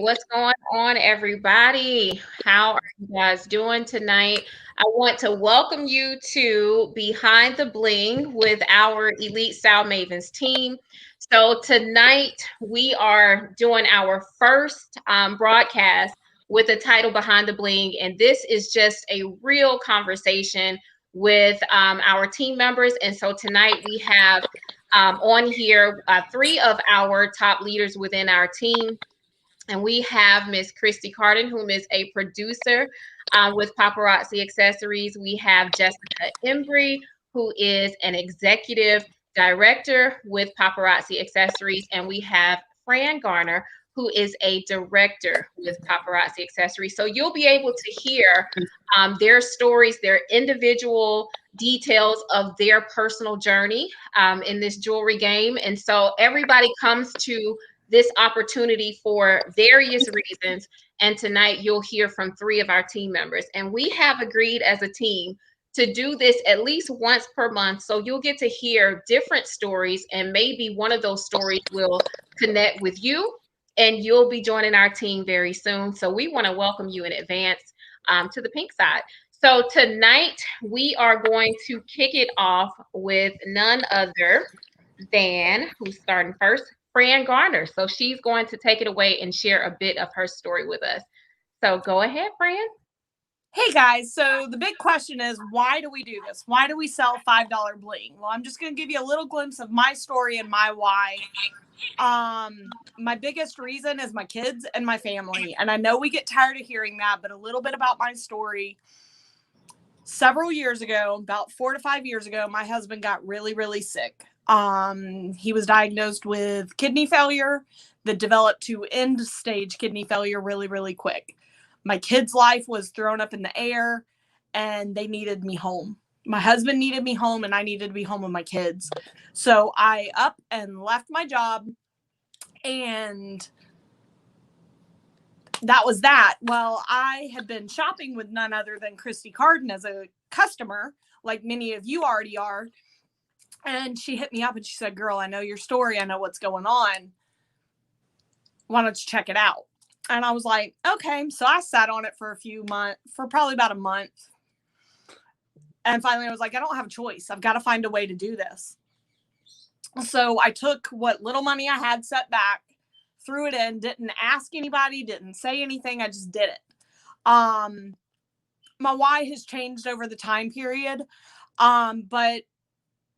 what's going on, everybody? How are you guys doing tonight? I want to welcome you to Behind the Bling with our Elite Style Mavens team. So, tonight we are doing our first broadcast with the title Behind the Bling, and this is just a real conversation with our team members. And so, tonight we have on here three of our top leaders within our team. And we have Miss Kristi Cardon, who is a producer with Paparazzi Accessories. We have Jesika Embree, who is an executive director with Paparazzi Accessories. And we have Fran Garner, who is a director with Paparazzi Accessories. So you'll be able to hear their stories, their individual details of their personal journey in this jewelry game. And so everybody comes to this opportunity for various reasons. And tonight you'll hear from three of our team members. And we have agreed as a team to do this at least once per month. So you'll get to hear different stories, and maybe one of those stories will connect with you, and you'll be joining our team very soon. So we want to welcome you in advance to the pink side. So tonight we are going to kick it off with none other than who's starting first, Fran Garner. So she's going to take it away and share a bit of her story with us. So go ahead, Fran. Hey guys, so the big question is, why do we do this? Why do we sell $5 bling? Well, I'm just going to give you a little glimpse of my story and my why. My biggest reason is my kids and my family. And I know we get tired of hearing that, but a little bit about my story. Several years ago, about 4 to 5 years ago, my husband got really, really sick. He was diagnosed with kidney failure that developed to end stage kidney failure really, really quick. My kids' life was thrown up in the air, and they needed me home. My husband needed me home, and I needed to be home with my kids. So I up and left my job, and that was that. Well, I had been shopping with none other than Kristi Cardon as a customer, like many of you already are. And she hit me up and she said, "Girl, I know your story. I know what's going on. Why don't you check it out?" And I was like, okay. So I sat on it for a few months, for probably about a month. And finally I was like, I don't have a choice. I've got to find a way to do this. So I took what little money I had set back, threw it in, didn't ask anybody, didn't say anything. I just did it. My why has changed over the time period. But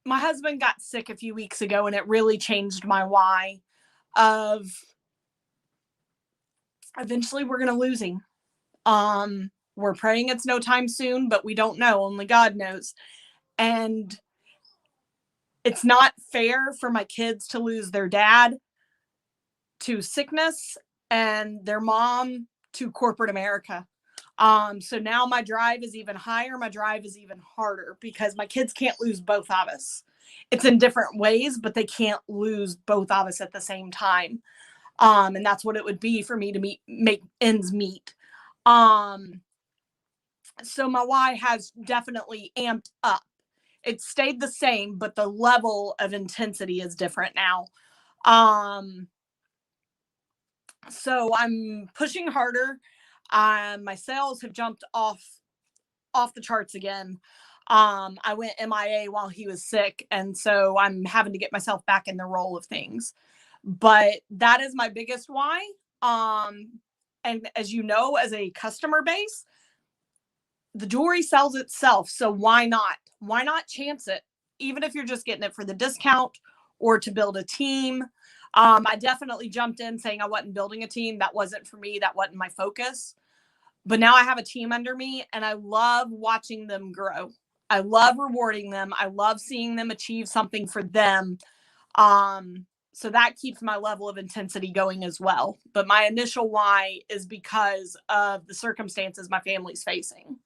my husband got sick a few weeks ago, and it really changed my why of eventually we're going to lose him. We're praying it's no time soon, but we don't know. Only God knows. And it's not fair for my kids to lose their dad to sickness and their mom to corporate America. So now my drive is even higher. My drive is even harder because my kids can't lose both of us. It's in different ways, but they can't lose both of us at the same time. And that's what it would be for me to make ends meet. So my why has definitely amped up. It stayed the same, but the level of intensity is different now. So I'm pushing harder. My sales have jumped off the charts again. I went MIA while he was sick, and so I'm having to get myself back in the role of things. But that is my biggest why. And as you know, as a customer base, the jewelry sells itself. So why not? Why not chance it? Even if you're just getting it for the discount or to build a team. I definitely jumped in saying I wasn't building a team. That wasn't for me. That wasn't my focus. But now I have a team under me, and I love watching them grow. I love rewarding them. I love seeing them achieve something for them. So that keeps my level of intensity going as well. But my initial why is because of the circumstances my family's facing.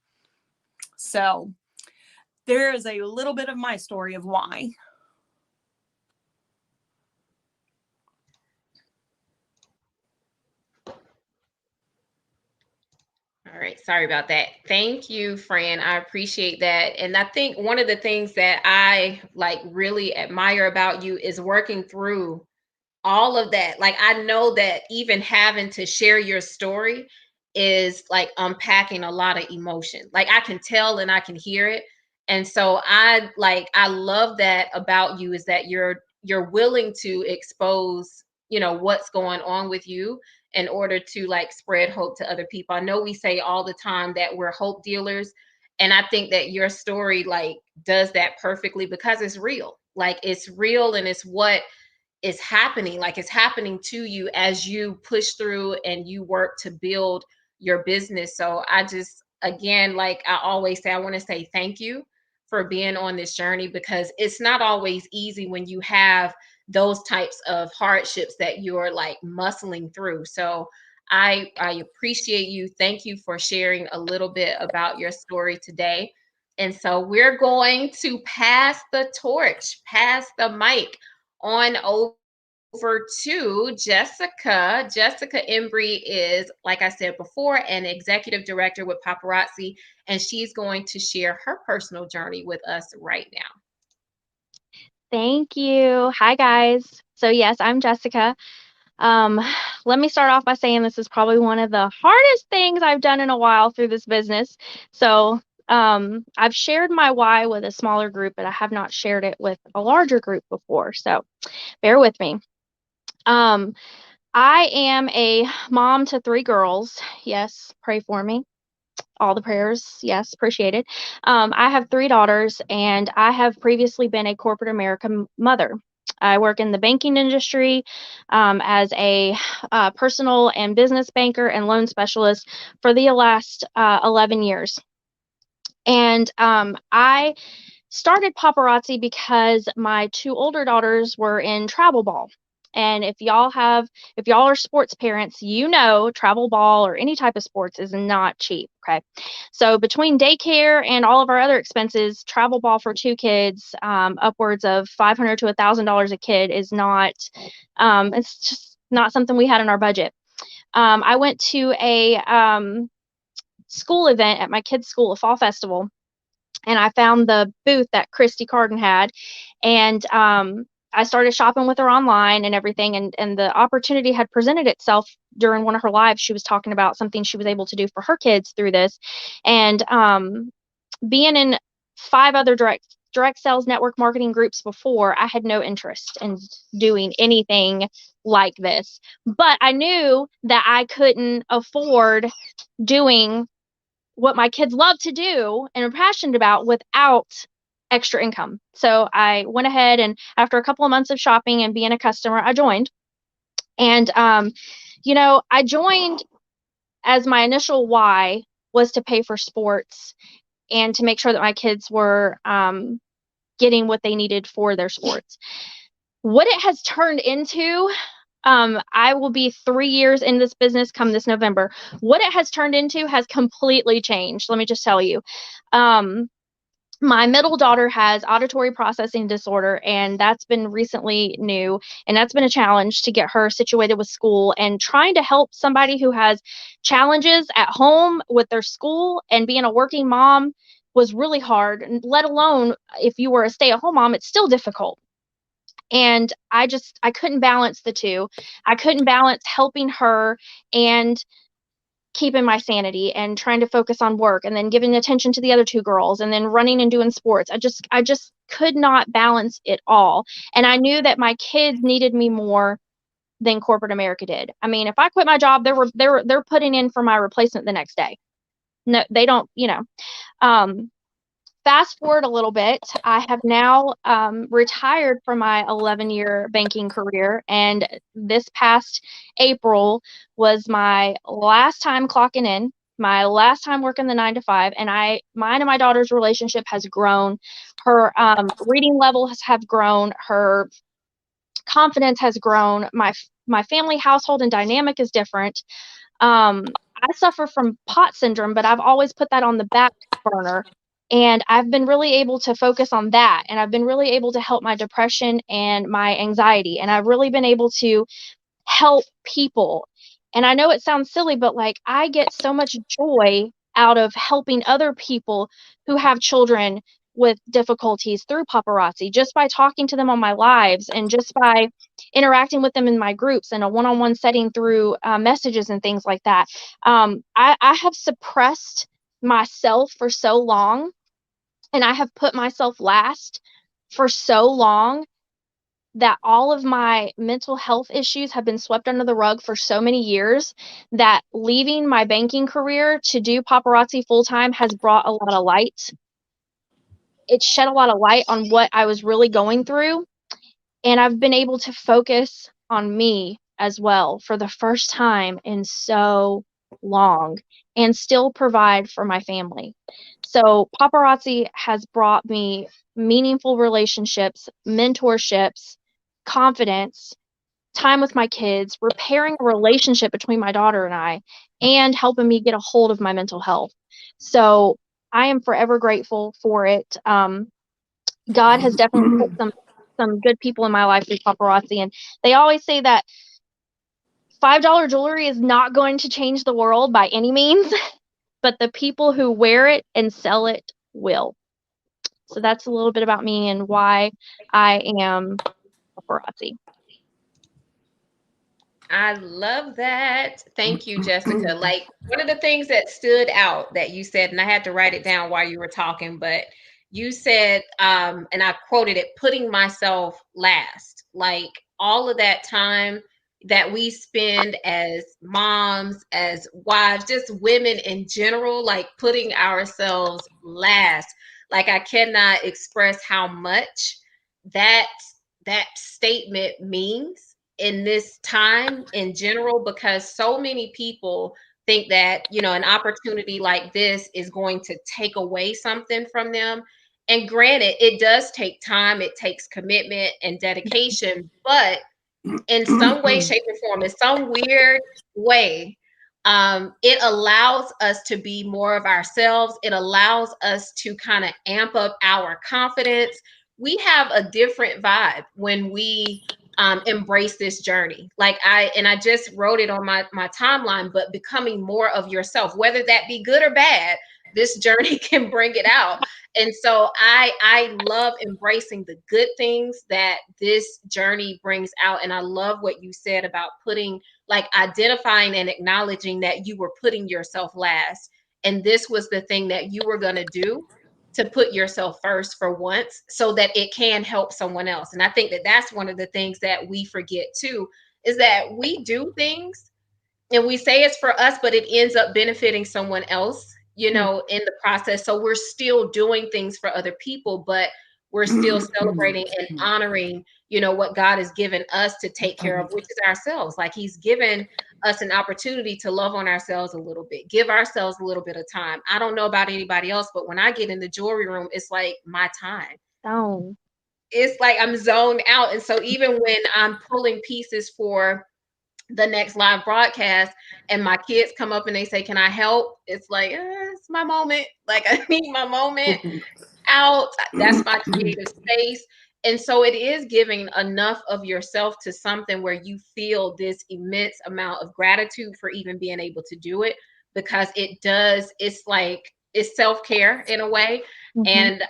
So there is a little bit of my story of why. All right, sorry about that. Thank you, Fran. I appreciate that. And I think one of the things that I like really admire about you is working through all of that. Like, I know that even having to share your story is like unpacking a lot of emotion. Like, I can tell and I can hear it. And so I love that about you, is that you're willing to expose, what's going on with you in order to like spread hope to other people. I know we say all the time that we're hope dealers, and I think that your story like does that perfectly, because it's real. Like, it's real, and it's what is happening. Like, it's happening to you as you push through and you work to build your business. So I just, again, like I always say, I want to say thank you for being on this journey, because it's not always easy when you have those types of hardships that you're like muscling through. So I appreciate you. Thank you for sharing a little bit about your story today. And so we're going to pass the torch, pass the mic on over to Jesika. Jesika Embree is, like I said before, an executive director with Paparazzi, and she's going to share her personal journey with us right now. Thank you. Hi, guys. So, yes, I'm Jesika. Um, Let me start off by saying this is probably one of the hardest things I've done in a while through this business. So, I've shared my why with a smaller group, but I have not shared it with a larger group before. So, bear with me. Um, I am a mom to three girls. Yes, pray for me. All the prayers, yes, appreciated. I have three daughters, and I have previously been a corporate American mother. I work in the banking industry as a personal and business banker and loan specialist for the last 11 years. And I started Paparazzi because my two older daughters were in travel ball. And if y'all are sports parents, you know travel ball or any type of sports is not cheap. Okay. So between daycare and all of our other expenses, travel ball for two kids, upwards of $500 to $1,000 a kid is not, it's just not something we had in our budget. I went to a school event at my kids' school, a fall festival, and I found the booth that Kristi Cardon had, and I started shopping with her online and everything, and the opportunity had presented itself during one of her lives. She was talking about something she was able to do for her kids through this, and being in five other direct sales network marketing groups before, I had no interest in doing anything like this, but I knew that I couldn't afford doing what my kids love to do and are passionate about without extra income. So I went ahead, and after a couple of months of shopping and being a customer, I joined. And I joined as my initial why was to pay for sports and to make sure that my kids were getting what they needed for their sports. What it has turned into, I will be 3 years in this business come this November. What it has turned into has completely changed. Let me just tell you. My middle daughter has auditory processing disorder, and that's been recently new, and that's been a challenge to get her situated with school, and trying to help somebody who has challenges at home with their school and being a working mom was really hard, and let alone if you were a stay-at-home mom, it's still difficult. And I couldn't balance the two. I couldn't balance helping her and keeping my sanity and trying to focus on work and then giving attention to the other two girls and then running and doing sports. I just could not balance it all. And I knew that my kids needed me more than corporate America did. I mean, if I quit my job, they're putting in for my replacement the next day. No, they don't, um fast forward a little bit, I have now retired from my 11-year banking career, and this past April was my last time clocking in, my last time working the 9 to 5, and mine and my daughter's relationship has grown. Her reading levels have grown. Her confidence has grown. My family household and dynamic is different. I suffer from pot syndrome, but I've always put that on the back burner. And I've been really able to focus on that. And I've been really able to help my depression and my anxiety. And I've really been able to help people. And I know it sounds silly, but like I get so much joy out of helping other people who have children with difficulties through paparazzi, just by talking to them on my lives and just by interacting with them in my groups in a one-on-one setting through messages and things like that. I have suppressed myself for so long, and I have put myself last for so long, that all of my mental health issues have been swept under the rug for so many years, that leaving my banking career to do paparazzi full time has brought a lot of light. It shed a lot of light on what I was really going through. And I've been able to focus on me as well for the first time in so long, and still provide for my family. So paparazzi has brought me meaningful relationships, mentorships, confidence, time with my kids, repairing a relationship between my daughter and I, and helping me get a hold of my mental health. So I am forever grateful for it. God has definitely put some good people in my life through paparazzi, and they always say that $5 jewelry is not going to change the world by any means, but the people who wear it and sell it will. So that's a little bit about me and why I am paparazzi. I love that. Thank you, Jessica. Like, one of the things that stood out that you said, and I had to write it down while you were talking, but you said, and I quoted it, putting myself last. Like, all of that time that we spend as moms, as wives, just women in general, like putting ourselves last. Like, I cannot express how much that that statement means in this time in general, because so many people think that, you know, an opportunity like this is going to take away something from them. And granted, it does take time, it takes commitment and dedication, but in some way, shape, or form, in some weird way, it allows us to be more of ourselves. It allows us to kind of amp up our confidence. We have a different vibe when we embrace this journey. Like I just wrote it on my timeline, but becoming more of yourself, whether that be good or bad, this journey can bring it out. And so I love embracing the good things that this journey brings out. And I love what you said about putting, like, identifying and acknowledging that you were putting yourself last. And this was the thing that you were going to do, to put yourself first for once, so that it can help someone else. And I think that that's one of the things that we forget too, is that we do things and we say it's for us, but it ends up benefiting someone else, you know, in the process. So we're still doing things for other people, but we're still celebrating and honoring, you know, what God has given us to take care of, which is ourselves. Like, He's given us an opportunity to love on ourselves a little bit, give ourselves a little bit of time. I don't know about anybody else, but when I get in the jewelry room, it's like my time. Oh, It's like I'm zoned out. And so even when I'm pulling pieces for the next live broadcast and my kids come up and they say, "Can I help?" It's like, it's my moment. Like, I need my moment out. That's my creative space. And so it is giving enough of yourself to something where you feel this immense amount of gratitude for even being able to do it, because it does, it's like, it's self-care in a way. mhm. And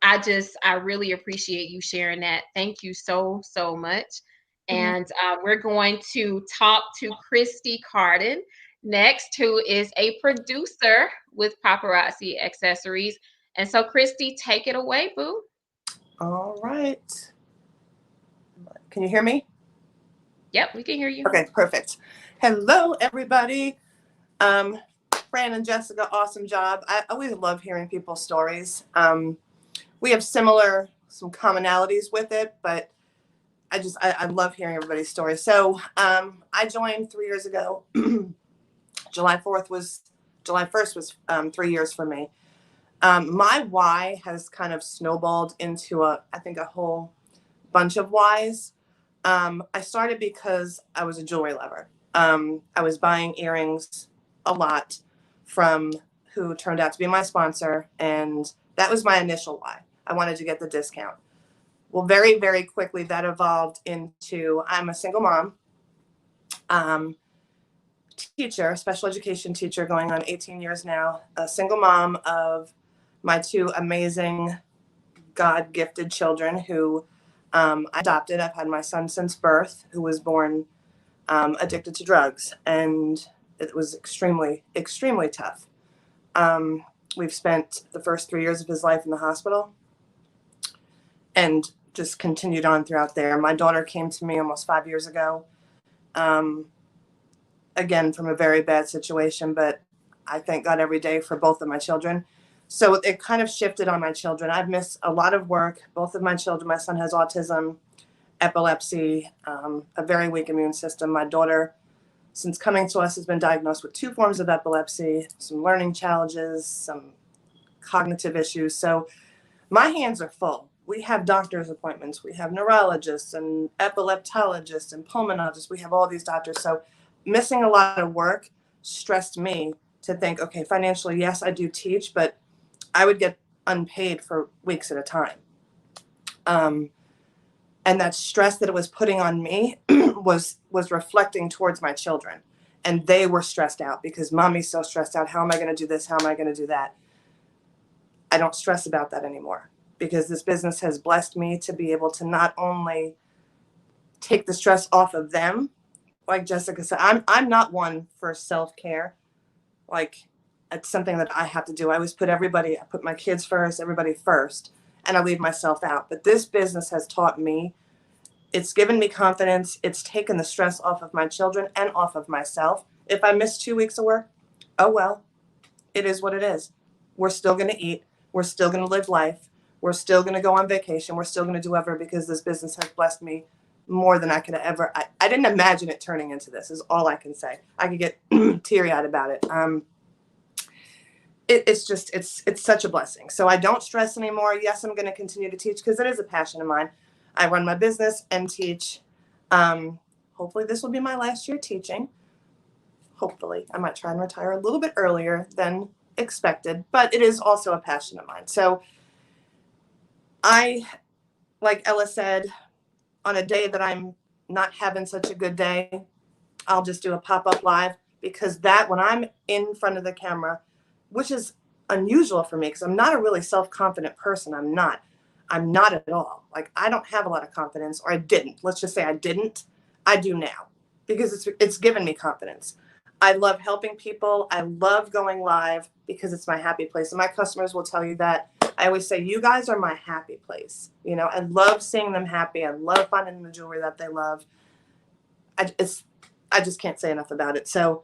I really appreciate you sharing that. Thank you so, so much. Mhm. And we're going to talk to Kristi Cardon next, who is a producer with Paparazzi Accessories. And so, Kristi, take it away, boo. All right. Can you hear me? Yep, we can hear you. Okay, perfect. Hello, everybody. Fran and Jessica, awesome job. I always love hearing people's stories. We have some commonalities with it, but I love hearing everybody's stories. So I joined 3 years ago. July 1st was 3 years for me. My why has kind of snowballed into I think a whole bunch of whys. I started because I was a jewelry lover. I was buying earrings a lot from who turned out to be my sponsor, and that was my initial why. I wanted to get the discount. Well, very, very quickly that evolved into, I'm a single mom, teacher, special education teacher, going on 18 years now, a single mom of my two amazing God-gifted children who I adopted. I've had my son since birth, who was born addicted to drugs, and it was extremely, extremely tough. We've spent the first 3 years of his life in the hospital and just continued on throughout there. My daughter came to me almost 5 years ago, again, from a very bad situation, but I thank God every day for both of my children. So it kind of shifted on my children. I've missed a lot of work. Both of my children, my son has autism, epilepsy, a very weak immune system. My daughter, since coming to us, has been diagnosed with 2 forms of epilepsy, some learning challenges, some cognitive issues. So my hands are full. We have doctor's appointments. We have neurologists and epileptologists and pulmonologists. We have all these doctors. So missing a lot of work stressed me to think, okay, financially, yes, I do teach, but I would get unpaid for weeks at a time. And that stress that it was putting on me was reflecting towards my children. And they were stressed out because mommy's so stressed out. How am I going to do this? How am I going to do that? I don't stress about that anymore because this business has blessed me to be able to not only take the stress off of them, like Jesika said, I'm not one for self-care. Like, it's something that I have to do. I always I put my kids first, everybody first, and I leave myself out. But this business has taught me, it's given me confidence. It's taken the stress off of my children and off of myself. If I miss 2 weeks of work, oh well, it is what it is. We're still going to eat. We're still going to live life. We're still going to go on vacation. We're still going to do whatever because this business has blessed me more than I could ever. I didn't imagine it turning into this, is all I can say. I could get teary-eyed about it. It's such a blessing. So I don't stress anymore. Yes, I'm going to continue to teach because it is a passion of mine. I run my business and teach. Hopefully this will be my last year teaching. Hopefully. I might try and retire a little bit earlier than expected, but it is also a passion of mine. So I, like Ella said, on a day that I'm not having such a good day, I'll just do a pop-up live because that when I'm in front of the camera, which is unusual for me because I'm not a really self-confident person. I'm not at all. Like, I don't have a lot of confidence, or I didn't. Let's just say I didn't. I do now because it's given me confidence. I love helping people. I love going live because it's my happy place. And my customers will tell you that. I always say, you guys are my happy place. You know, I love seeing them happy. I love finding the jewelry that they love. I just can't say enough about it. So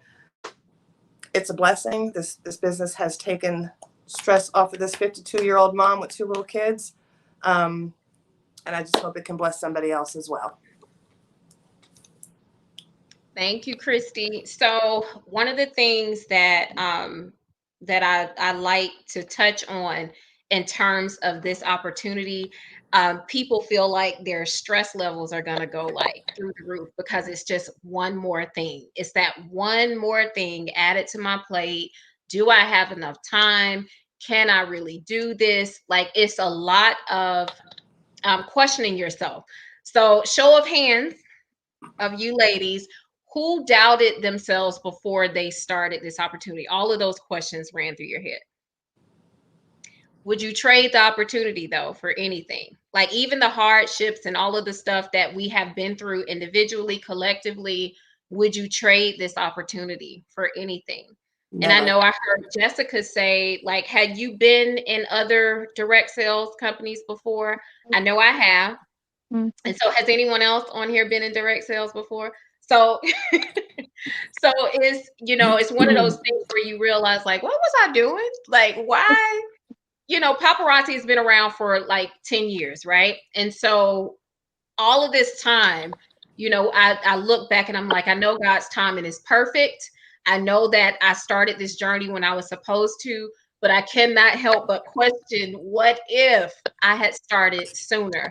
it's a blessing. This business has taken stress off of this 52-year-old mom with 2 little kids. And I just hope it can bless somebody else as well. Thank you, Kristi. So one of the things that that I like to touch on in terms of this opportunity, people feel like their stress levels are going to go like through the roof because it's just one more thing. It's that one more thing added to my plate. Do I have enough time? Can I really do this? Like, it's a lot of questioning yourself. So show of hands of you ladies, who doubted themselves before they started this opportunity? All of those questions ran through your head. Would you trade the opportunity though for anything? Like, even the hardships and all of the stuff that we have been through individually, collectively, would you trade this opportunity for anything? Never. And I know I heard Jesika say, like, had you been in other direct sales companies before? I know I have. Mm. And so has anyone else on here been in direct sales before? So so it's one of those things where you realize, like, what was I doing? Like, why? Paparazzi has been around for like 10 years, right? And so all of this time, I look back and I'm like, I know God's timing is perfect. I know that I started this journey when I was supposed to, but I cannot help but question, what if I had started sooner?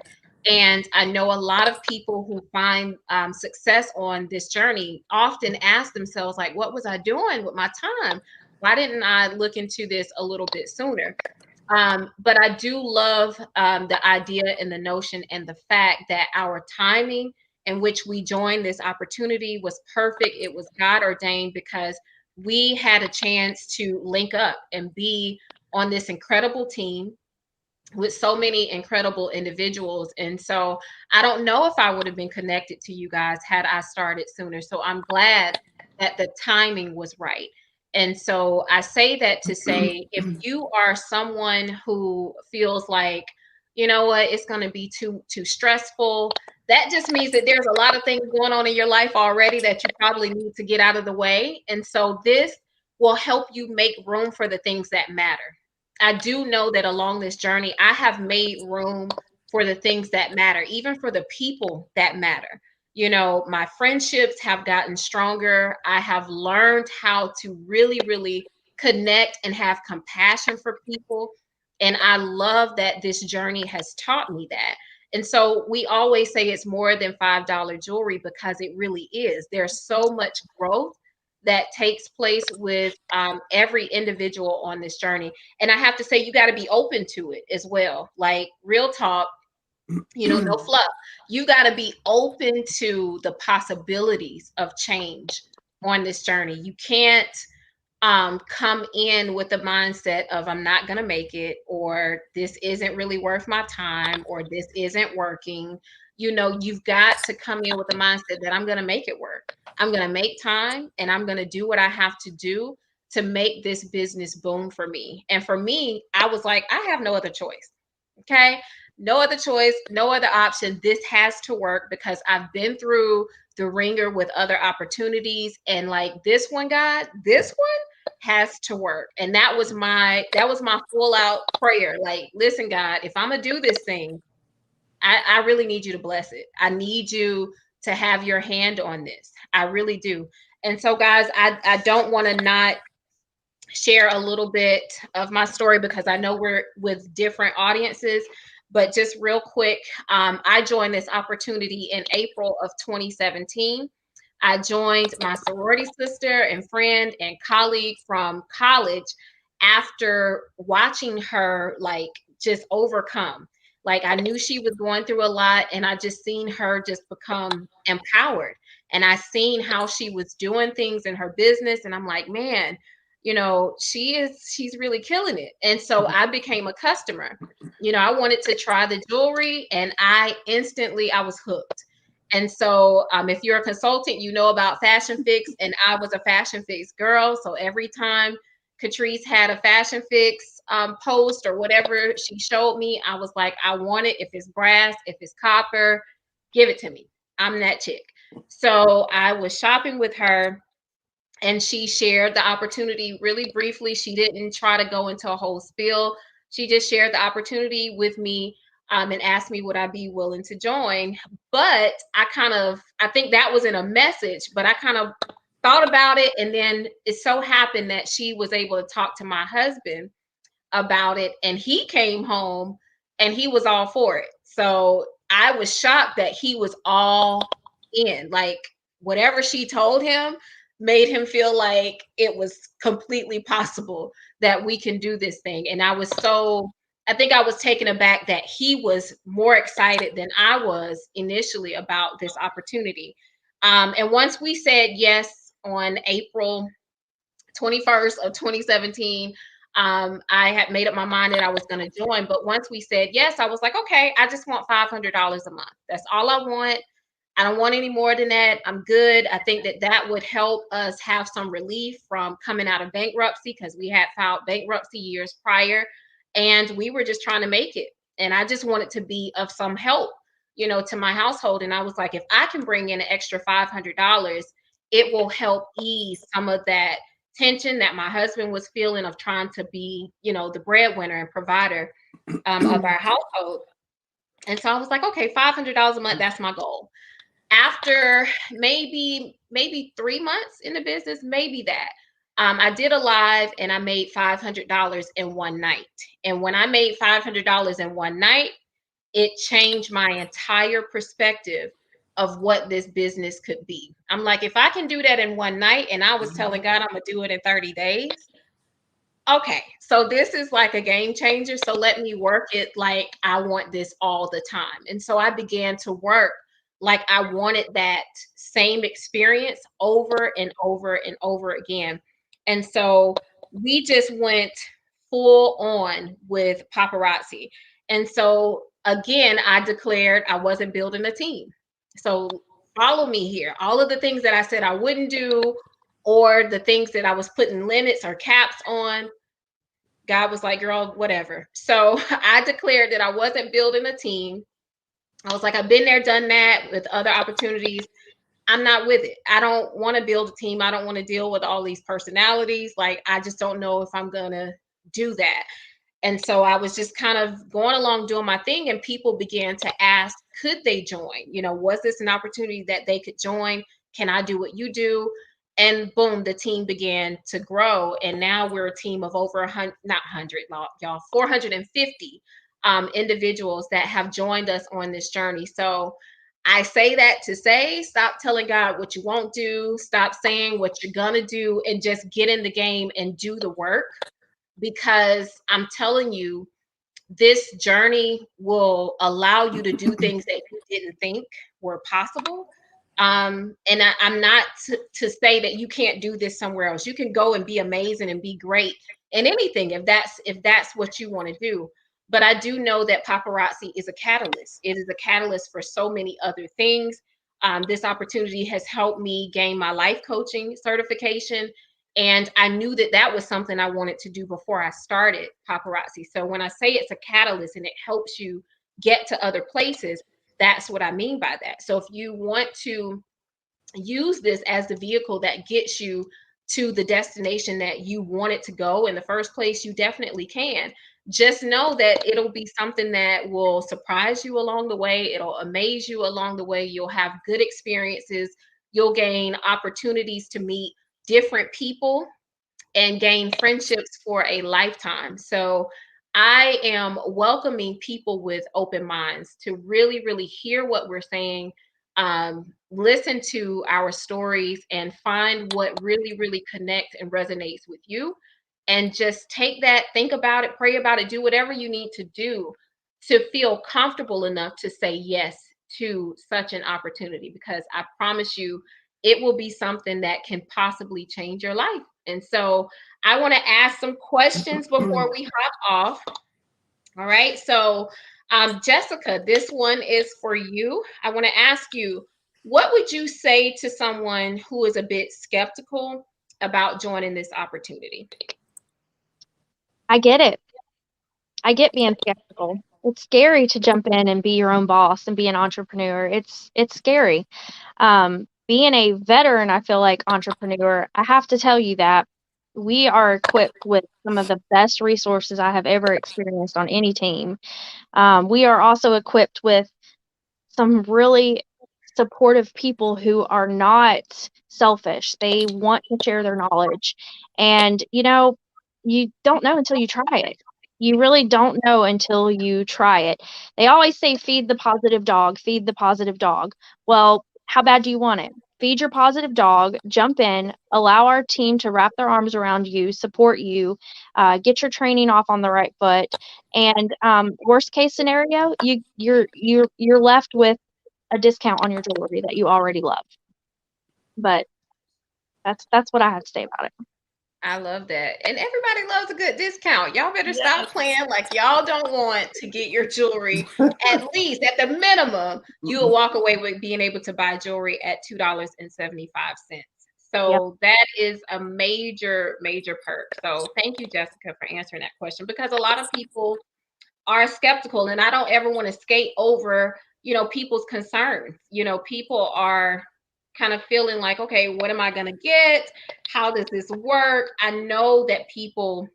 And I know a lot of people who find success on this journey often ask themselves, like, what was I doing with my time? Why didn't I look into this a little bit sooner? But I do love the idea and the notion and the fact that our timing in which we joined this opportunity was perfect. It was God ordained because we had a chance to link up and be on this incredible team with so many incredible individuals. And so I don't know if I would have been connected to you guys had I started sooner. So I'm glad that the timing was right. And so I say that to say, if you are someone who feels like, you know what, it's going to be too stressful, that just means that there's a lot of things going on in your life already that you probably need to get out of the way. And so this will help you make room for the things that matter. I do know that along this journey, I have made room for the things that matter, even for the people that matter. You know, my friendships have gotten stronger. I have learned how to really, really connect and have compassion for people. And I love that this journey has taught me that. And so we always say it's more than $5 jewelry because it really is. There's so much growth that takes place with every individual on this journey. And I have to say, you got to be open to it as well. Like real talk, you know, no fluff. You got to be open to the possibilities of change on this journey. You can't come in with the mindset of I'm not going to make it, or this isn't really worth my time, or this isn't working. You know, you've got to come in with the mindset that I'm going to make it work. I'm going to make time and I'm going to do what I have to do to make this business boom for me. And for me, I was like, I have no other choice. Okay. No other choice, no other option. This has to work because I've been through the ringer with other opportunities. And like this one, God, this one has to work. And that was my full out prayer. Like, listen, God, if I'm gonna do this thing, I really need you to bless it. I need you to have your hand on this. I really do. And so, guys, I don't want to not share a little bit of my story because I know we're with different audiences. But just real quick, I joined this opportunity in April of 2017. I joined my sorority sister and friend and colleague from college after watching her like just overcome. Like I knew she was going through a lot and I just seen her just become empowered. And I seen how she was doing things in her business. And I'm like, man, you know, she's really killing it. And so I became a customer. You know, I wanted to try the jewelry and I was hooked. And so if you're a consultant, you know about Fashion Fix, and I was a Fashion Fix girl. So every time Catrice had a Fashion Fix post or whatever she showed me, I was like, I want it. If it's brass, if it's copper, give it to me. I'm that chick. So I was shopping with her and she shared the opportunity really briefly. She didn't try to go into a whole spiel. She just shared the opportunity with me and asked me would I be willing to join. But I think that was in a message, but I kind of thought about it. And then it so happened that she was able to talk to my husband about it. And he came home and he was all for it. So I was shocked that he was all in. Like whatever she told him made him feel like it was completely possible that we can do this thing. And I think I was taken aback that he was more excited than I was initially about this opportunity. And once we said yes on April 21st of 2017, I had made up my mind that I was going to join. But once we said yes, I was like, okay, I just want $500 a month. That's all I want. I don't want any more than that. I'm good. I think that would help us have some relief from coming out of bankruptcy because we had filed bankruptcy years prior and we were just trying to make it. And I just wanted to be of some help, you know, to my household. And I was like, if I can bring in an extra $500, it will help ease some of that tension that my husband was feeling of trying to be, you know, the breadwinner and provider of our household. And so I was like, okay, $500 a month, that's my goal. After maybe 3 months in the business, maybe that, I did a live and I made $500 in one night. And when I made $500 in one night, it changed my entire perspective of what this business could be. I'm like, if I can do that in one night, and I was telling God I'm gonna do it in 30 days. Okay, so this is like a game changer. So let me work it like I want this all the time. And so I began to work like I wanted that same experience over and over and over again. And so we just went full on with Paparazzi. And so again, I declared I wasn't building a team. So follow me here. All of the things that I said I wouldn't do, or the things that I was putting limits or caps on, God was like, girl, whatever. So I declared that I wasn't building a team. I was like, I've been there, done that with other opportunities. I'm not with it. I don't want to build a team. I don't want to deal with all these personalities. Like, I just don't know if I'm going to do that. And so I was just kind of going along doing my thing, and people began to ask, could they join? Was this an opportunity that they could join? Can I do what you do? And boom, the team began to grow. And now we're a team of over 100, not 100, y'all, 450 individuals that have joined us on this journey. So I say that to say, stop telling God what you won't do, stop saying what you're going to do, and just get in the game and do the work. Because I'm telling you, this journey will allow you to do things that you didn't think were possible. And I'm not to say that you can't do this somewhere else. You can go and be amazing and be great in anything if that's what you want to do. But I do know that Paparazzi is a catalyst. It is a catalyst for so many other things. This opportunity has helped me gain my life coaching certification. And I knew that that was something I wanted to do before I started Paparazzi. So when I say it's a catalyst and it helps you get to other places, that's what I mean by that. So if you want to use this as the vehicle that gets you to the destination that you wanted to go in the first place, you definitely can. Just know that it'll be something that will surprise you along the way. It'll amaze you along the way. You'll have good experiences. You'll gain opportunities to meet different people and gain friendships for a lifetime. So I am welcoming people with open minds to really, really hear what we're saying, listen to our stories, and find what really, really connects and resonates with you. And just take that, think about it, pray about it, do whatever you need to do to feel comfortable enough to say yes to such an opportunity, because I promise you, it will be something that can possibly change your life. And so I want to ask some questions before we hop off. All right. So, Jesika, this one is for you. I want to ask you, what would you say to someone who is a bit skeptical about joining this opportunity? I get it. I get being skeptical. It's scary to jump in and be your own boss and be an entrepreneur. It's scary. Being a veteran, I feel like entrepreneur, I have to tell you that we are equipped with some of the best resources I have ever experienced on any team. We are also equipped with some really supportive people who are not selfish. They want to share their knowledge. And, you don't know until you try it. You really don't know until you try it. They always say, feed the positive dog, feed the positive dog. Well, how bad do you want it? Feed your positive dog, jump in, allow our team to wrap their arms around you, support you, get your training off on the right foot. And worst case scenario, you're left with a discount on your jewelry that you already love. But that's what I have to say about it. I love that. And everybody loves a good discount. Y'all better stop Yes. playing like y'all don't want to get your jewelry. At least, at the minimum, you will walk away with being able to buy jewelry at $2.75. So that is a major, major perk. So thank you, Jesika, for answering that question, because a lot of people are skeptical, and I don't ever want to skate over, people's concerns. People are kind of feeling like, okay, what am I going to get? How does this work? I know that people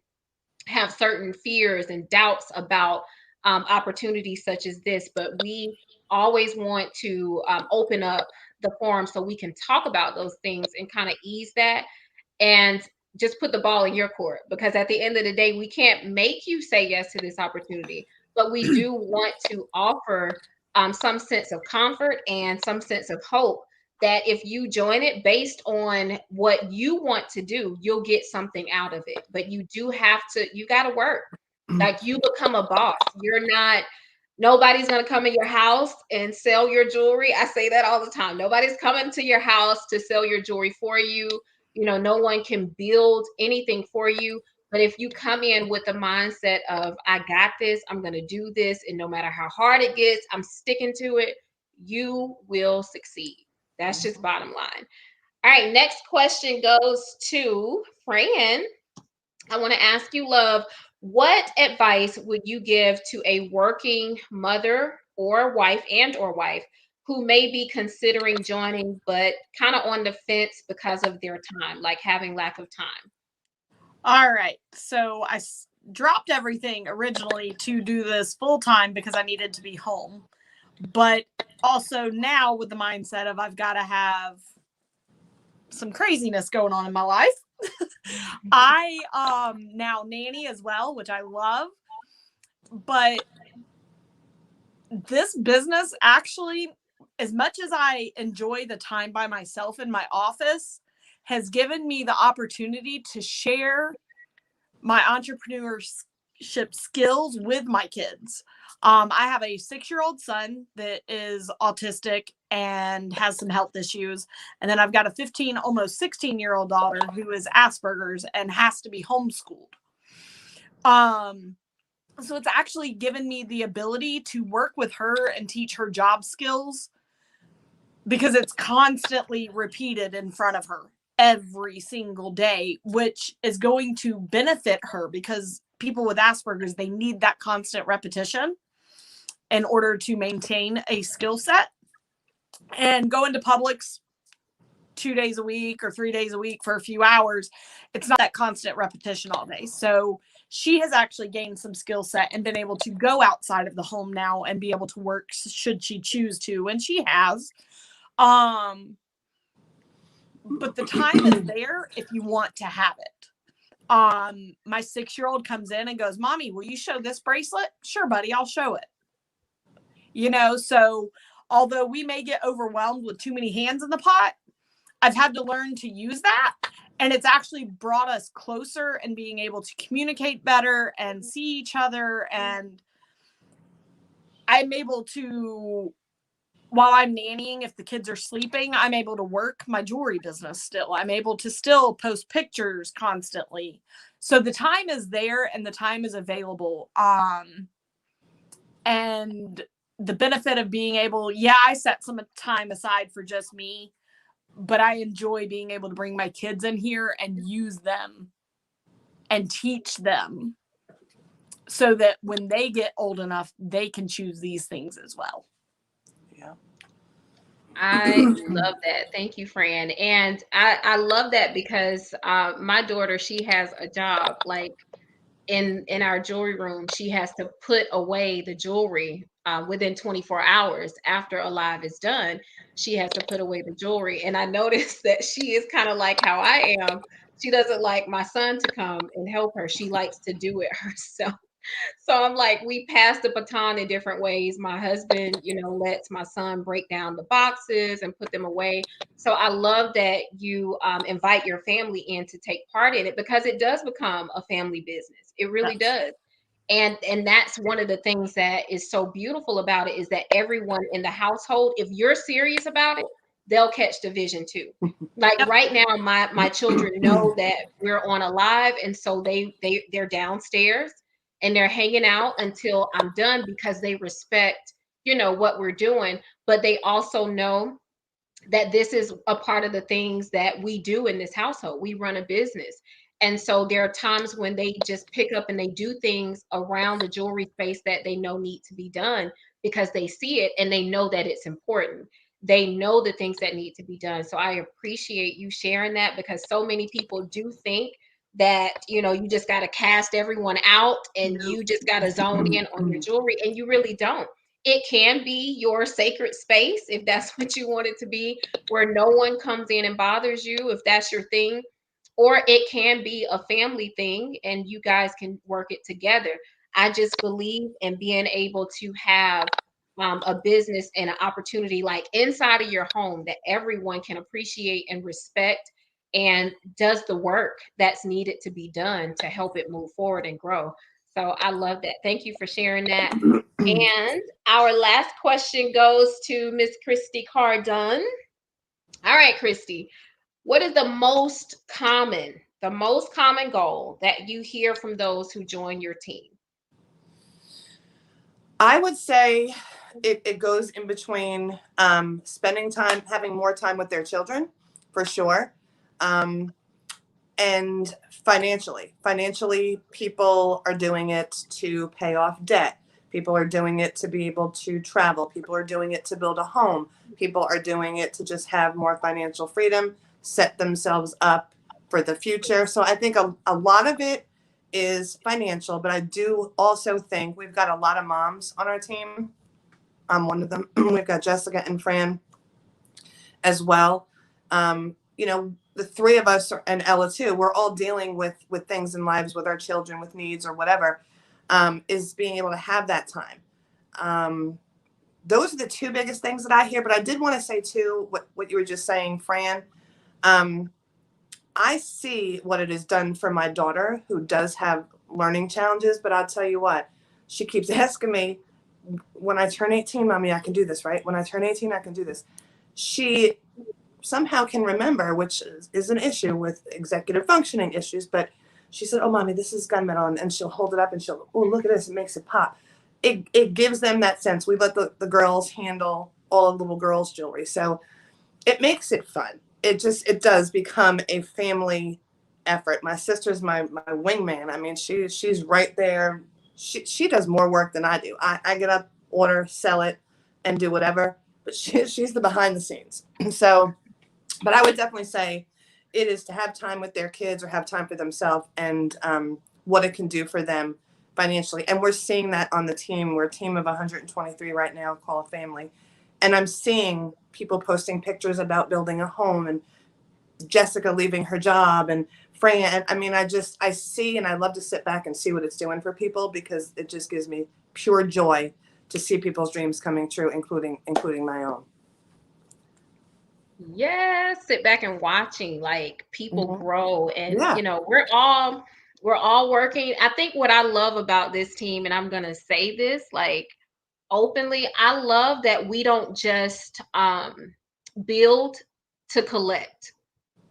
have certain fears and doubts about opportunities such as this, but we always want to open up the forum so we can talk about those things and kind of ease that, and just put the ball in your court, because at the end of the day, we can't make you say yes to this opportunity, but we do want to offer some sense of comfort and some sense of hope that if you join it based on what you want to do, you'll get something out of it. But you got to work. Like, you become a boss. Nobody's going to come in your house and sell your jewelry. I say that all the time. Nobody's coming to your house to sell your jewelry for you. No one can build anything for you. But if you come in with the mindset of, I got this, I'm going to do this, and no matter how hard it gets, I'm sticking to it, you will succeed. That's just bottom line. All right, next question goes to Fran. I want to ask you, love, what advice would you give to a working mother or wife who may be considering joining, but kind of on the fence because of their time, like having lack of time? All right. So I dropped everything originally to do this full time because I needed to be home. But also now with the mindset of I've got to have some craziness going on in my life. I now nanny as well, which I love. But this business actually, as much as I enjoy the time by myself in my office, has given me the opportunity to share my entrepreneurship skills with my kids. I have a 6-year-old son that is autistic and has some health issues. And then I've got a 15, almost 16-year-old daughter who is Asperger's and has to be homeschooled. So it's actually given me the ability to work with her and teach her job skills because it's constantly repeated in front of her every single day, which is going to benefit her because people with Asperger's, they need that constant repetition in order to maintain a skill set. And go into Publix 2 days a week or 3 days a week for a few hours, it's not that constant repetition all day. So she has actually gained some skill set and been able to go outside of the home now and be able to work should she choose to, and she has. But the time is there if you want to have it. My 6-year-old comes in and goes, "Mommy, will you show this bracelet?" "Sure, buddy, I'll show it." So although we may get overwhelmed with too many hands in the pot, I've had to learn to use that. And it's actually brought us closer and being able to communicate better and see each other. And I'm able to, while I'm nannying, if the kids are sleeping, I'm able to work my jewelry business still. I'm able to still post pictures constantly. So the time is there and the time is available. And the benefit of being able, I set some time aside for just me, but I enjoy being able to bring my kids in here and use them and teach them so that when they get old enough, they can choose these things as well. Yeah. I love that. Thank you, Fran. And I love that because my daughter, she has a job like in our jewelry room. She has to put away the jewelry within 24 hours after a live is done. She has to put away the jewelry. And I noticed that she is kind of like how I am. She doesn't like my son to come and help her. She likes to do it herself. So I'm like, we pass the baton in different ways. My husband, lets my son break down the boxes and put them away. So I love that you invite your family in to take part in it because it does become a family business. It really does. And that's one of the things that is so beautiful about it is that everyone in the household, if you're serious about it, they'll catch the vision too. Like right now, my children know that we're on a live, and so they're downstairs and they're hanging out until I'm done because they respect, what we're doing. But they also know that this is a part of the things that we do in this household. We run a business. And so there are times when they just pick up and they do things around the jewelry space that they know need to be done because they see it and they know that it's important. They know the things that need to be done. So I appreciate you sharing that because so many people do think that, you just got to cast everyone out and you just got to zone in on your jewelry, and you really don't. It can be your sacred space if that's what you want it to be, where no one comes in and bothers you if that's your thing. Or it can be a family thing and you guys can work it together. I just believe in being able to have a business and an opportunity like inside of your home that everyone can appreciate and respect and does the work that's needed to be done to help it move forward and grow. So I love that. Thank you for sharing that. And our last question goes to Miss Kristi Cardon. All right, Kristi, what is the most common The most common goal that you hear from those who join your team? I would say it goes in between spending time, having more time with their children, for sure. And financially, people are doing it to pay off debt. People are doing it to be able to travel. People are doing it to build a home. People are doing it to just have more financial freedom, set themselves up for the future. So I think a lot of it is financial, but I do also think we've got a lot of moms on our team. I'm one of them. We've got Jesika and Fran as well. You know, the three of us and Ella too, we're all dealing with things in lives with our children, with needs or whatever, is being able to have that time. Those are the two biggest things that I hear. But I did want to say too, what you were just saying, Fran. I see what it has done for my daughter who does have learning challenges, but I'll tell you what, she keeps asking me, when I turn 18, Mommy, I can do this, right? When I turn 18, I can do this. She somehow can remember, which is an issue with executive functioning issues, but she said, oh, Mommy, this is gunmetal, and she'll hold it up and she'll, oh, look at this, it makes it pop. It gives them that sense. We let the girls handle all of the little girls' jewelry. So it makes it fun. It does become a family effort. My sister's my wingman. I mean, she's right there. She does more work than I do. I get up, order, sell it, and do whatever. But she's the behind the scenes. So, but I would definitely say it is to have time with their kids or have time for themselves, and what it can do for them financially. And we're seeing that on the team. We're a team of 123 right now, call a family. And I'm seeing people posting pictures about building a home, and Jesika leaving her job, and Fran. I mean, I see, and I love to sit back and see what it's doing for people, because it just gives me pure joy to see people's dreams coming true, including my own. Yes, sit back and watching like people grow, and Yeah. you know, we're all working. I think what I love about this team, and I'm gonna say this like openly, I love that we don't just build to collect.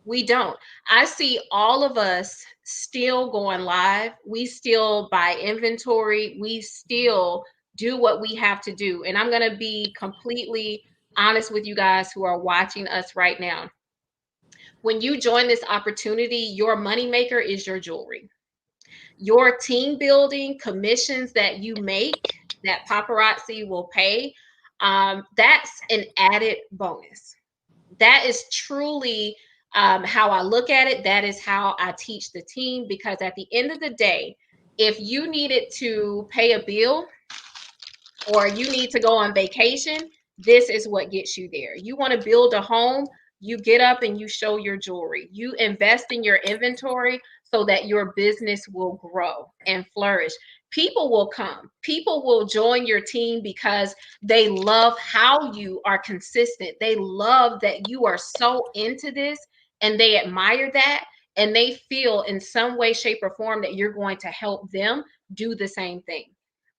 We don't. I see all of us still going live. We still buy inventory. We still do what we have to do. And I'm going to be completely honest with you guys who are watching us right now. When you join this opportunity, your moneymaker is your jewelry. Your team building commissions that you make, that Paparazzi will pay, that's an added bonus. That is truly how I look at it. That is how I teach the team, because at the end of the day, if you needed to pay a bill or you need to go on vacation, this is what gets you there. You want to build a home, you get up and you show your jewelry. You invest in your inventory so that your business will grow and flourish. People will come. People will join your team because they love how you are consistent. They love that you are so into this, and they admire that, and they feel in some way, shape, or form that you're going to help them do the same thing.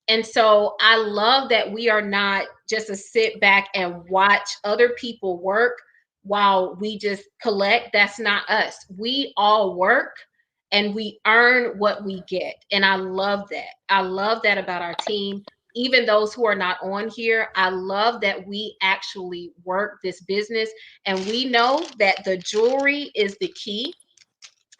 And so I love that we are not just a sit back and watch other people work while we just collect. That's not us. We all work and we earn what we get. And I love that. I love that about our team. Even those who are not on here, I love that we actually work this business, and we know that the jewelry is the key,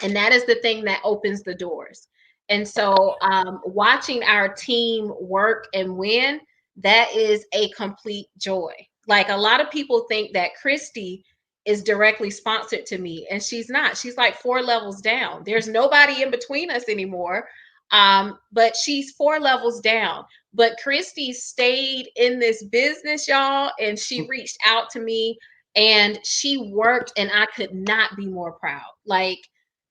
and that is the thing that opens the doors. And so watching our team work and win, that is a complete joy. Like, a lot of people think that Kristi is directly sponsored to me, and she's not. She's like 4 levels down. There's nobody in between us anymore. But she's 4 levels down. But Kristi stayed in this business, y'all, and she reached out to me and she worked, and I could not be more proud. Like,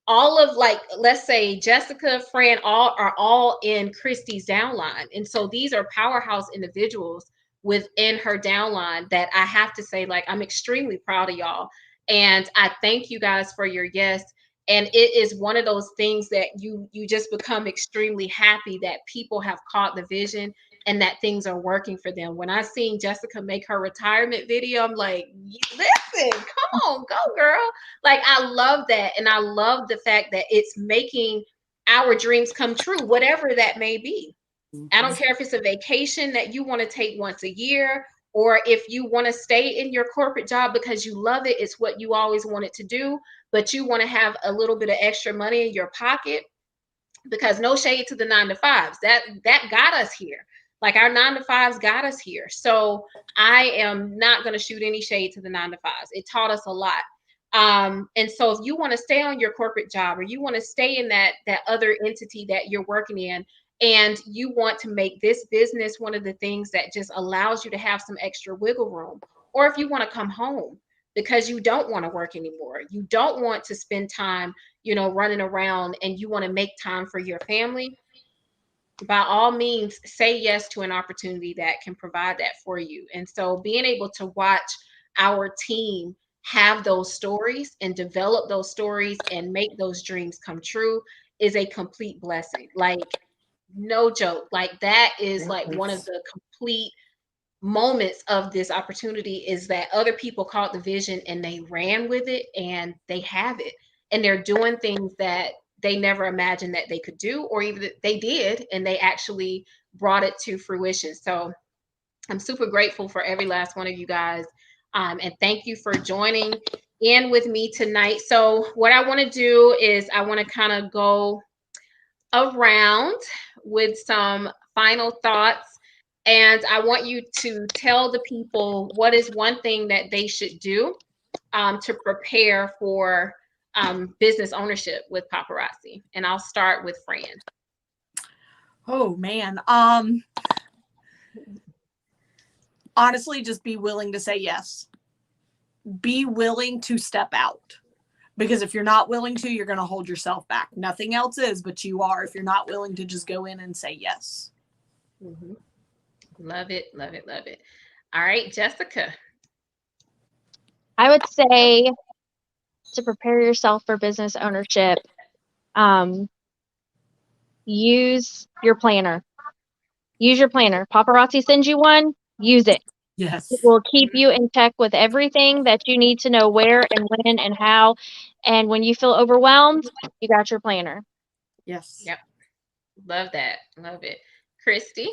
all of, like, let's say Jesika, Fran, all are all in Kristi's downline. And so these are powerhouse individuals within her downline that I have to say, like, I'm extremely proud of y'all. And I thank you guys for your yes. And it is one of those things that you just become extremely happy that people have caught the vision and that things are working for them. When I seen Jesika make her retirement video, I'm like, listen, listen, come on, go girl. Like, I love that. And I love the fact that it's making our dreams come true, whatever that may be. I don't care if it's a vacation that you want to take once a year, or if you want to stay in your corporate job because you love it, it's what you always wanted to do, but you want to have a little bit of extra money in your pocket. Because no shade to the 9 to 5s, that got us here. Like, our 9 to 5s got us here. So I am not going to shoot any shade to the 9 to 5s. It taught us a lot. And so if you want to stay on your corporate job, or you want to stay in that other entity that you're working in, and you want to make this business one of the things that just allows you to have some extra wiggle room, or if you want to come home because you don't want to work anymore, you don't want to spend time, running around, and you want to make time for your family, by all means, say yes to an opportunity that can provide that for you. And so being able to watch our team have those stories and develop those stories and make those dreams come true is a complete blessing. Like, no joke. Like, that is like one of the complete moments of this opportunity, is that other people caught the vision and they ran with it, and they have it, and they're doing things that they never imagined that they could do, or even that they did, and they actually brought it to fruition. So I'm super grateful for every last one of you guys. And thank you for joining in with me tonight. So what I want to do is I want to kind of go around with some final thoughts. And I want you to tell the people what is one thing that they should do to prepare for business ownership with Paparazzi. And I'll start with Fran. Oh, man. Honestly, just be willing to say yes. Be willing to step out. Because if you're not willing to, you're going to hold yourself back. Nothing else is, but you are, if you're not willing to just go in and say yes. Mm-hmm. Love it, love it, love it. All right, Jesika. I would say to prepare yourself for business ownership, use your planner. Use your planner. Paparazzi sends you one, use it. Yes. It will keep you in check with everything that you need to know where and when and how. And when you feel overwhelmed, you got your planner. Yes. Yep. Love that. Love it. Kristi?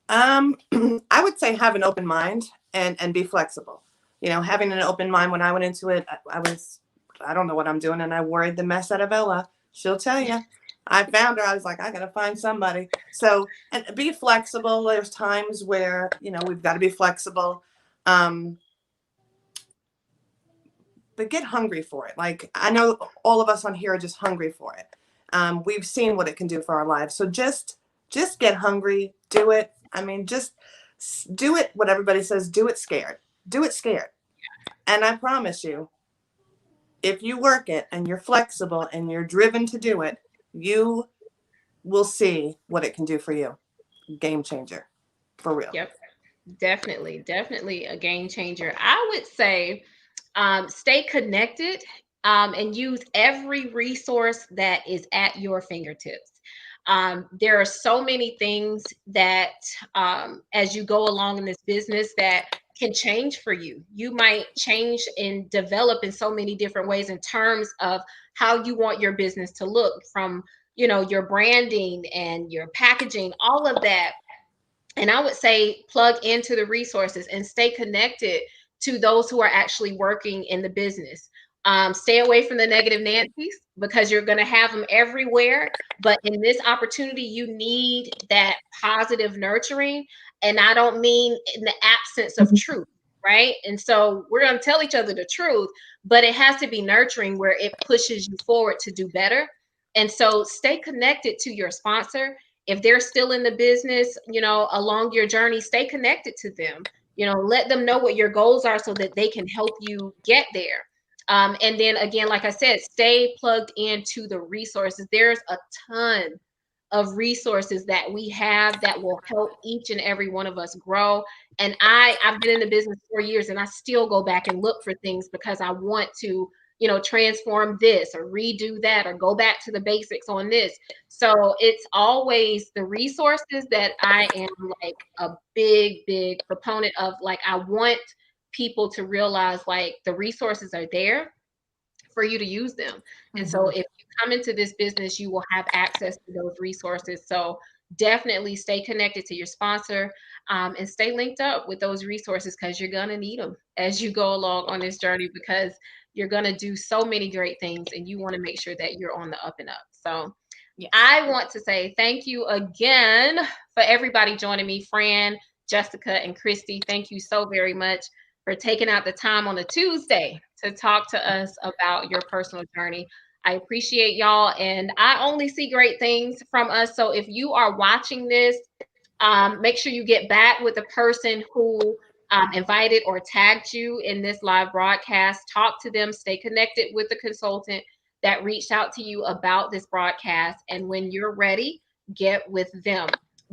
I would say have an open mind and be flexible. Having an open mind, when I went into it, I don't know what I'm doing, and I worried the mess out of Ella. She'll tell you. I found her. I was like, I got to find somebody. So, and be flexible. There's times where, we've got to be flexible. But get hungry for it. Like, I know all of us on here are just hungry for it. We've seen what it can do for our lives. So just get hungry, do it. I mean, just do it. What everybody says, do it scared. Do it scared. And I promise you, if you work it and you're flexible and you're driven to do it, you will see what it can do for you. Game changer, for real. Yep, definitely, definitely a game changer. I would say stay connected and use every resource that is at your fingertips. There are so many things that as you go along in this business that can change for you. You might change and develop in so many different ways in terms of how you want your business to look, from your branding and your packaging, all of that. And I would say plug into the resources and stay connected to those who are actually working in the business. Stay away from the negative Nancy's, because you're going to have them everywhere. But in this opportunity, you need that positive nurturing. And I don't mean in the absence of truth, right? And so we're going to tell each other the truth, but it has to be nurturing, where it pushes you forward to do better. And so stay connected to your sponsor. If they're still in the business, along your journey, stay connected to them. Let them know what your goals are so that they can help you get there. And then again, like I said, stay plugged into the resources. There's a ton of resources that we have that will help each and every one of us grow. And I've been in the business 4 years, and I still go back and look for things because I want to, transform this or redo that or go back to the basics on this. So it's always the resources that I am like a big, big proponent of. Like, I want people to realize like the resources are there for you to use them. And so if you come into this business, you will have access to those resources. So definitely stay connected to your sponsor, and stay linked up with those resources because you're going to need them as you go along on this journey, because you're going to do so many great things and you want to make sure that you're on the up and up. So Yes. I want to say thank you again for everybody joining me, Fran, Jesika, and Kristi. Thank you so very much for taking out the time on a Tuesday to talk to us about your personal journey. I appreciate y'all, and I only see great things from us. So if you are watching this, make sure you get back with the person who invited or tagged you in this live broadcast. Talk to them, stay connected with the consultant that reached out to you about this broadcast. And when you're ready, get with them.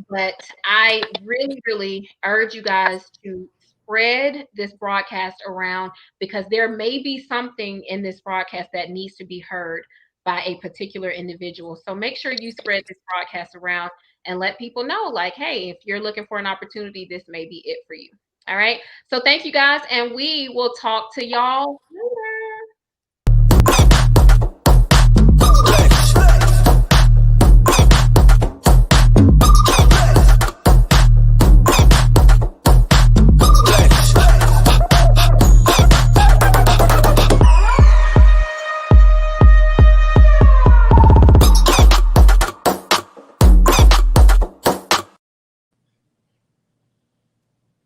But I really, really urge you guys to spread this broadcast around, because there may be something in this broadcast that needs to be heard by a particular individual. So make sure you spread this broadcast around and let people know, like, hey, if you're looking for an opportunity, this may be it for you. All right. So thank you guys, and we will talk to y'all later.